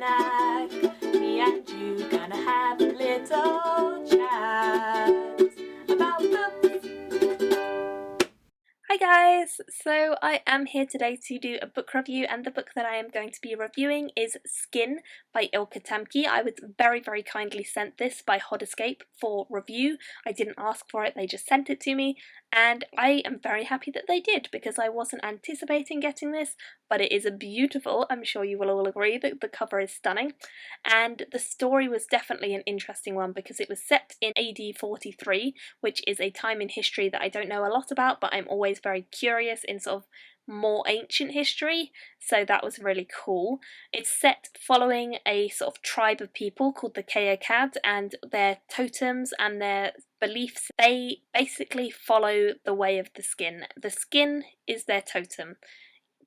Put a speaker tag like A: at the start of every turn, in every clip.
A: snack. Me and you gonna have a little chat about books.
B: Hi guys! So I am here today to do a book review, and the book that I am going to be reviewing is Skin by Ilka Tampke. I was very kindly sent this by Escape for review. I didn't ask for it, they just sent it to me, and I am very happy that they did because I wasn't anticipating getting this, but it is beautiful. I'm sure you will all agree that the cover is stunning, and the story was definitely an interesting one because it was set in AD 43, which is a time in history that I don't know a lot about, but I'm always very curious in sort of more ancient history, so that was really cool. It's set following a sort of tribe of people called the Kayakad, and their totems and their beliefs, they basically follow the way of the skin. The skin is their totem.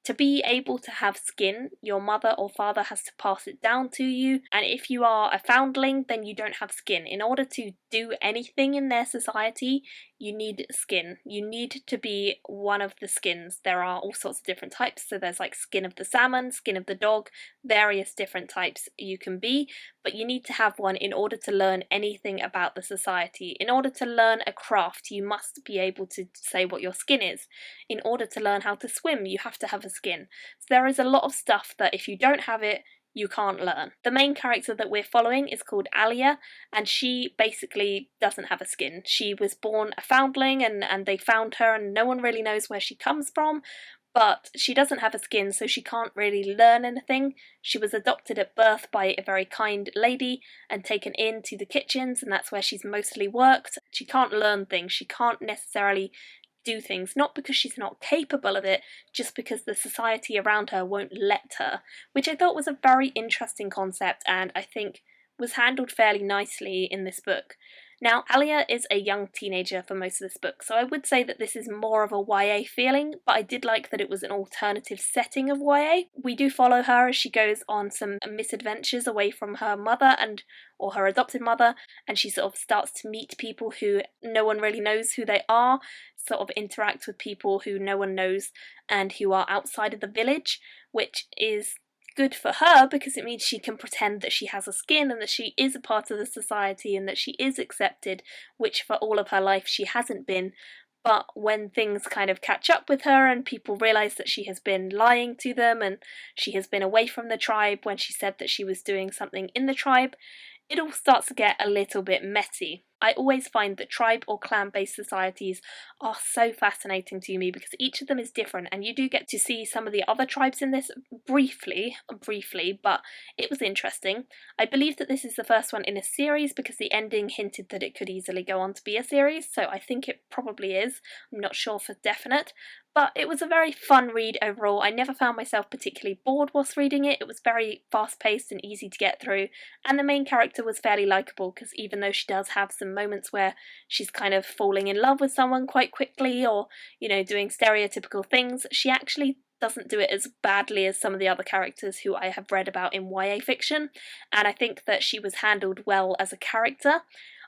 B: To be able to have skin, your mother or father has to pass it down to you, and if you are a foundling, then you don't have skin. In order to do anything in their society, you need skin. You need to be one of the skins. There are all sorts of different types, so there's like skin of the salmon, skin of the dog, various different types you can be, but you need to have one in order to learn anything about the society. In order to learn a craft, you must be able to say what your skin is. In order to learn how to swim, you have to have a skin. So there is a lot of stuff that if you don't have it, you can't learn. The main character that we're following is called Alia, and she basically doesn't have a skin. She was born a foundling, and they found her, and no one really knows where she comes from, but she doesn't have a skin, so she can't really learn anything. She was adopted at birth by a very kind lady and taken into the kitchens, and that's where she's mostly worked. She can't learn things. She can't necessarily do things, not because she's not capable of it, just because the society around her won't let her, which I thought was a very interesting concept and I think was handled fairly nicely in this book. Now, Alia is a young teenager for most of this book, so I would say that this is more of a YA feeling, but I did like that it was an alternative setting of YA. We do follow her as she goes on some misadventures away from her mother or her adopted mother, and she sort of starts to meet people who no one really knows who they are, sort of interact with people who no one knows and who are outside of the village, which is good for her because it means she can pretend that she has a skin and that she is a part of the society and that she is accepted, which for all of her life she hasn't been. But when things kind of catch up with her and people realise that she has been lying to them and she has been away from the tribe when she said that she was doing something in the tribe, it all starts to get a little bit messy. I always find that tribe or clan-based societies are so fascinating to me because each of them is different, and you do get to see some of the other tribes in this briefly, but it was interesting. I believe that this is the first one in a series because the ending hinted that it could easily go on to be a series, so I think it probably is. I'm not sure for definite, but it was a very fun read overall. I never found myself particularly bored whilst reading it. It was very fast-paced and easy to get through, and the main character was fairly likeable because even though she does have some moments where she's kind of falling in love with someone quite quickly or, you know, doing stereotypical things, she actually doesn't do it as badly as some of the other characters who I have read about in YA fiction, and I think that she was handled well as a character.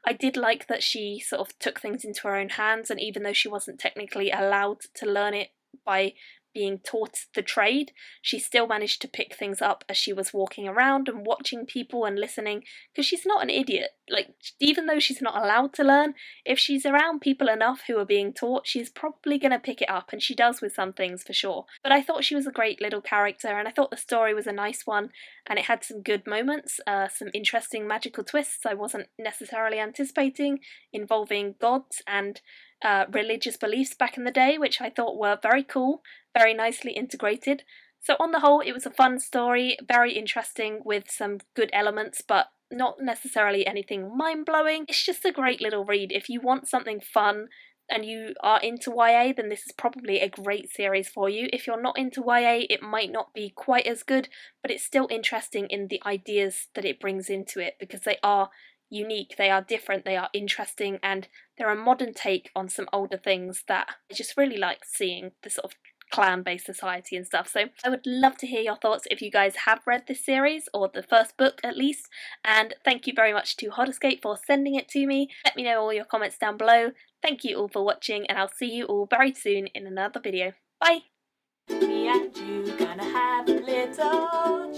B: I did like that she sort of took things into her own hands, and even though she wasn't technically allowed to learn it by being taught the trade, she still managed to pick things up as she was walking around and watching people and listening, because she's not an idiot. Like, even though she's not allowed to learn, if she's around people enough who are being taught, she's probably going to pick it up, and she does with some things for sure. But I thought she was a great little character, and I thought the story was a nice one, and it had some good moments, some interesting magical twists I wasn't necessarily anticipating, involving gods and religious beliefs back in the day, which I thought were very cool, very nicely integrated. So on the whole, it was a fun story, very interesting with some good elements, but not necessarily anything mind-blowing. It's just a great little read. If you want something fun and you are into YA, then this is probably a great series for you. If you're not into YA, it might not be quite as good, but it's still interesting in the ideas that it brings into it because they are unique, they are different, they are interesting, and they're a modern take on some older things that I just really like seeing, the sort of clan-based society and stuff. So I would love to hear your thoughts if you guys have read this series, or the first book at least, and thank you very much to Escape for sending it to me. Let me know all your comments down below. Thank you all for watching, and I'll see you all very soon in another video. Bye!
A: Me and you gonna have a little